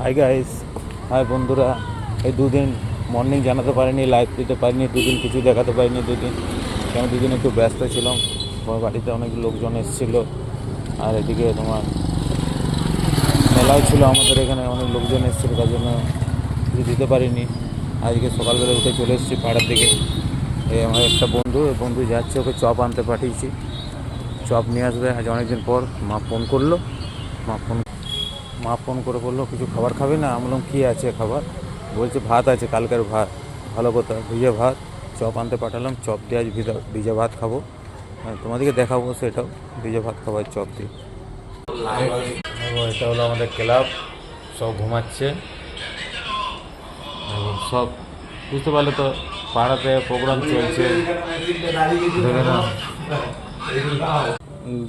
Hi guys, high বন্ধুরা। এই দুদিন মর্নিং জানাতে পারিনি, লাইভ দিতে পারিনি, দুদিন কিছু দেখাতে পারিনি। কেন দুদিন একটু ব্যস্ত ছিলাম। আমার বাড়িতে অনেক লোকজন এসেছিল, আর এদিকে তোমার মেলাও ছিল আমাদের এখানে, অনেক লোকজন এসেছিলো, তার জন্য কিছু দিতে পারিনি। আজকে সকালবেলা উঠে চলে এসেছি পাড়ার দিকে। এই আমার একটা বন্ধু যাচ্ছে, ওকে চপ আনতে পাঠিয়েছি, চপ নিয়ে আসবে। আজ অনেকদিন পর মা ফোন করলো, মা ফোন করে বললো কিছু খাবার খাবে না? আমি বললাম কী আছে খাবার? বলছে ভাত আছে, কালকের ভাত। ভালো কথা, ভিজে ভাত। চপ আনতে পাঠালাম, চপ দিয়ে আজ ভিজে ভাত খাবো। তোমাদেরকে দেখাবো সেটাও, ভিজে ভাত খাবার চপ দিয়ে। এটা হলো আমাদের ক্লাব, সব ঘুমাচ্ছে। সব বুঝতে পারলে তো, পাড়াতে প্রোগ্রাম চলছে।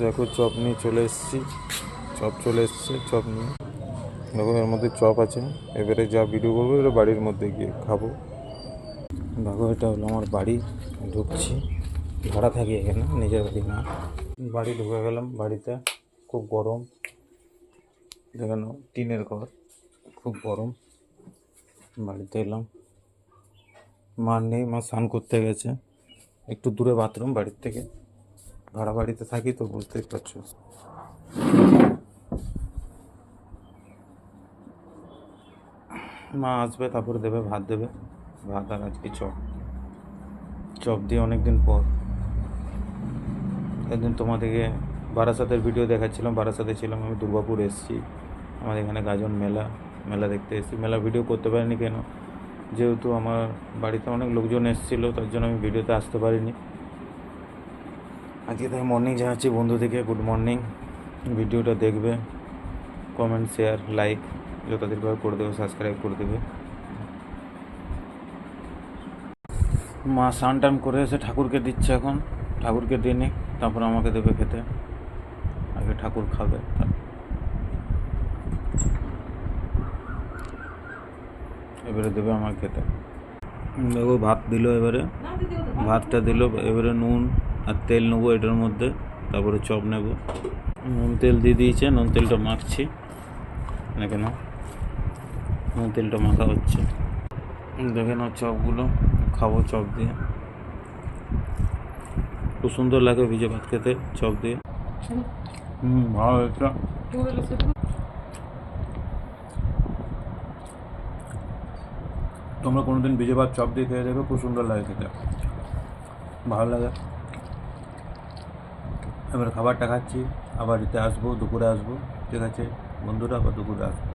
দেখো চপ নিয়ে চলে এসেছি, চপ নিয়ে। দেখো এর মধ্যে চপ আছে, এবারে যা ভিডিও করবো এটা বাড়ির মধ্যে গিয়ে খাবো। দেখো এটা হলো আমার বাড়ি, ঢুকছি। ভাড়া থাকি এখানে, নিজের বাড়ি না। বাড়ি ঢুকে গেলাম। বাড়িতে খুব গরম, দেখেন টিনের ঘর, খুব গরম। বাড়িতে এলাম, মা নেই, মা স্নান করতে গেছে। একটু দূরে বাথরুম বাড়ির থেকে, ভাড়া বাড়িতে থাকি তো বুঝতেই পারছো। মা আসবে, তারপরে দেবে ভাত, ভাত আর আজকে চপ দিয়ে অনেক দিন পর। একদিন তোমাদেরকে বারাসাতের ভিডিও দেখাচ্ছিলাম, বারাসাতে ছিলাম আমি, দুর্গাপুর এসেছি। আমাদের এখানে গাজন মেলা দেখতে এসেছি। মেলা ভিডিও করতে পারিনি কেন, যেহেতু আমার বাড়িতে অনেক লোকজন এসেছিলো, তার জন্য আমি ভিডিওতে আসতে পারিনি। আজকে তাই মর্নিং জানাচ্ছি বন্ধুদেরকে গুড মর্নিং। ভিডিওটা দেখবে, কমেন্ট, শেয়ার, লাইক যথাযথভাবে করে দেবে, সাবস্ক্রাইব করে দেবে। মা স্নান টান করে এসে ঠাকুরকে দিচ্ছে, এখন ঠাকুরকে দিয়ে নিই, তারপর আমাকে দেবে খেতে। আগে ঠাকুর খাবে, এবারে দেবে আমার খেতে। দেখো ভাত দিল, এবারে ভাতটা দিল, এবারে নুন আর তেল নেবো এটার মধ্যে, তারপরে চপ নেব। নুন তেল দিয়ে দিয়েছে, নুন তেলটা মাখছি না কেন, নুন তেলটা মাখা হচ্ছে। দেখে নাও চপগুলো, খাবো চপ দিয়ে। খুব সুন্দর লাগে ভিজে ভাত খেতে চপ দিয়ে। ভালো হয়েছে। তোমরা কোনোদিন ভিজে ভাত চপ দিয়ে খেয়ে দেখো, খুব সুন্দর লাগে খেতে, ভালো লাগে। এবার খাবারটা খাচ্ছি, আবার এতে আসবো, দুপুরে আসবো। ঠিক আছে বন্ধুরা, আবার দুপুরে আসবো।